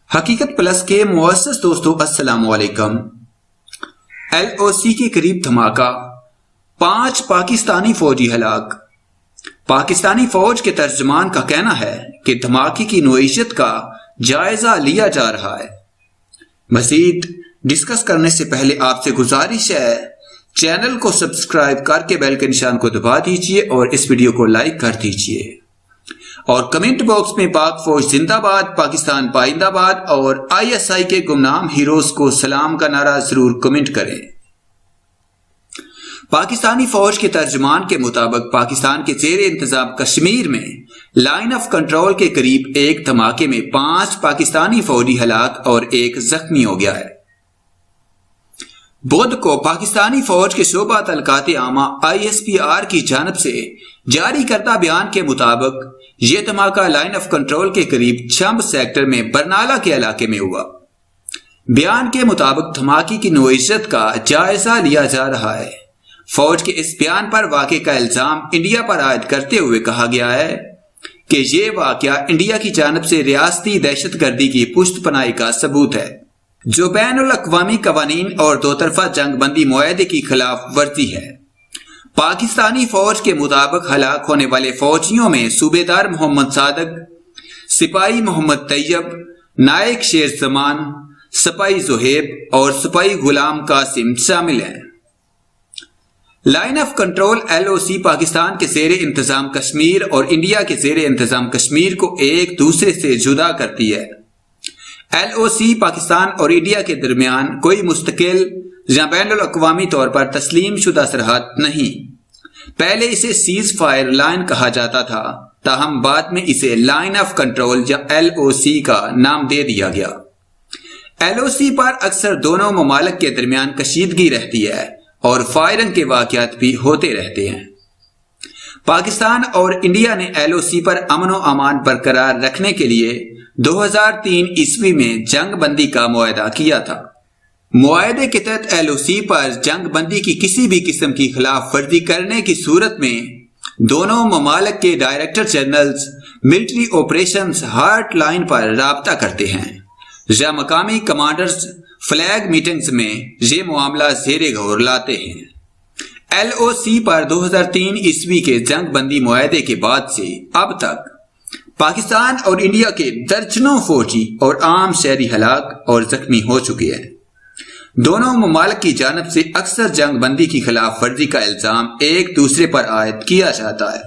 حقیقت پلس کے معزز دوستو السلام علیکم۔ LOC کے قریب دھماکہ، 5 پاکستانی فوجی ہلاک۔ پاکستانی فوج کے ترجمان کا کہنا ہے کہ دھماکے کی نوعیت کا جائزہ لیا جا رہا ہے۔ مزید ڈسکس کرنے سے پہلے آپ سے گزارش ہے چینل کو سبسکرائب کر کے بیل کے نشان کو دبا دیجئے اور اس ویڈیو کو لائک کر دیجئے اور کمنٹ باکس میں پاک فوج زندہ باد، پاکستان پائندہ باد اور ISI کے گمنام ہیروز کو سلام کا نعرہ ضرور کمنٹ کریں۔ پاکستانی فوج کے ترجمان کے مطابق پاکستان کے زیر انتظام کشمیر میں لائن آف کنٹرول کے قریب ایک دھماکے میں 5 پاکستانی فوجی ہلاک اور 1 زخمی ہو گیا ہے۔ بدھ کو پاکستانی فوج کے شعبہ تعلقات عامہ ISPR کی جانب سے جاری کردہ بیان کے مطابق یہ دھماکہ لائن آف کنٹرول کے قریب چھمب سیکٹر میں برنالہ کے علاقے میں ہوا۔ بیان کے مطابق دھماکے کی نوعیت کا جائزہ لیا جا رہا ہے۔ فوج کے اس بیان پر واقعے کا الزام انڈیا پر عائد کرتے ہوئے کہا گیا ہے کہ یہ واقعہ انڈیا کی جانب سے ریاستی دہشت گردی کی پشت پناہی کا ثبوت ہے، جو بین الاقوامی قوانین اور دو طرفہ جنگ بندی معاہدے کی خلاف ورزی ہے۔ پاکستانی فوج کے مطابق ہلاک ہونے والے فوجیوں میں صوبیدار محمد صادق، سپاہی محمد طیب، نائک شیر زمان، سپاہی زہیب اور سپاہی غلام قاسم شامل ہیں۔ Line of control LOC Pakistan کے زیر انتظام کشمیر اور انڈیا کے زیر انتظام کشمیر کو ایک دوسرے سے جدا کرتی ہے۔ LOC پاکستان اور انڈیا کے درمیان کوئی مستقل یا بین الاقوامی طور پر تسلیم شدہ سرحد نہیں۔ پہلے اسے سیز فائر لائن کہا جاتا تھا، تاہم بعد میں اسے لائن آف کنٹرول یا LOC کا نام دے دیا گیا۔ LOC پر اکثر دونوں ممالک کے درمیان کشیدگی رہتی ہے اور فائرنگ کے واقعات بھی ہوتے رہتے ہیں۔ پاکستان اور انڈیا نے LOC پر امن و امان برقرار رکھنے کے لیے 2003 عیسوی میں جنگ بندی کا معاہدہ کیا تھا۔ معاہدے کے تحت LOC پر جنگ بندی کی کسی بھی قسم کی خلاف ورزی کرنے کی صورت میں دونوں ممالک کے director generals military operations hotline پر رابطہ کرتے ہیں یا مقامی کمانڈرز فلیگ میٹنگز میں یہ معاملہ زیر غور لاتے ہیں۔ LOC پر 2003 عیسوی کے جنگ بندی معاہدے کے بعد سے اب تک پاکستان اور انڈیا کے درجنوں فوجی اور عام شہری ہلاک اور زخمی ہو چکے ہیں۔ دونوں ممالک کی جانب سے اکثر جنگ بندی کی خلاف ورزی کا الزام ایک دوسرے پر عائد کیا جاتا ہے۔